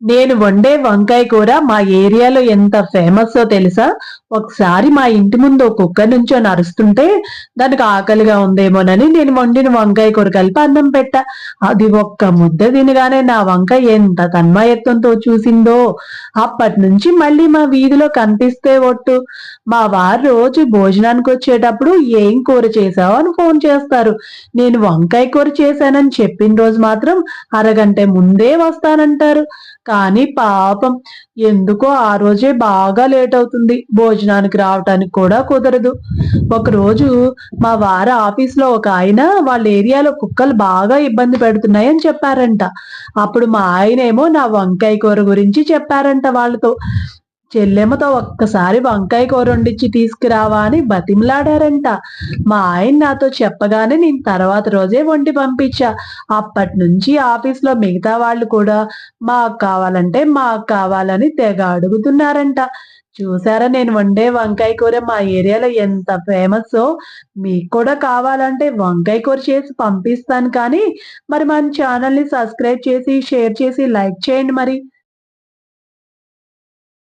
నేను వండే వంకాయ కూర మా ఏరియాలో ఎంత ఫేమస్సో తెలుసా? ఒకసారి మా ఇంటి ముందు ఒక కుక్క నుంచొని అరుస్తుంటే, దానికి ఆకలిగా ఉందేమోనని నేను వండిన వంకాయ కూర కలిపి అన్నం పెట్టా. అది ఒక్క ముద్ద తినగానే నా వంకాయ ఎంత తన్మయత్వంతో చూసిందో! అప్పటినుంచి మళ్ళీ మా వీధిలో కనిపిస్తే ఒట్టు. మా వారు రోజు భోజనానికొచ్చేటప్పుడు "ఏం కూర చేశావు?" అని ఫోన్ చేస్తారు. నేను వంకాయ కూర చేశానని చెప్పిన రోజు మాత్రం అరగంట ముందే వస్తానంటారు. కానీ పాపం ఎందుకో ఆ రోజే బాగా లేట్ అవుతుంది. భోజనానికి రావటానికి కూడా కుదరదు. ఒకరోజు మా వారు ఆఫీస్‌లో ఒకాయన వాళ్ళ ఏరియాలో కుక్కలు బాగా ఇబ్బంది పెడుతున్నాయని చెప్పారంట. అప్పుడు మా ఆయనేమో నా వంకాయ కూర గురించి చెప్పారంట వాళ్ళతో. చెల్లెమ్మతో ఒక్కసారి వంకాయ కూర వండించి తీసుకురావా అని బతిమిలాడారంట. మా ఆయన నాతో చెప్పగానే నేను తర్వాత రోజే వండి పంపించా. అప్పటినుంచి ఆఫీస్‌లో మిగతా వాళ్ళు కూడా మాకు కావాలంటే మాకు కావాలని తెగ అడుగుతున్నారంట. చూసారా నేను వండే వంకాయ కూర మా ఏరియాలో ఎంత ఫేమస్సో. మీకు కూడా కావాలంటే వంకాయ కూర చేసి పంపిస్తాను కానీ, మరి మన ఛానల్‌ని సబ్స్క్రైబ్ చేసి, షేర్ చేసి, లైక్ చేయండి మరి.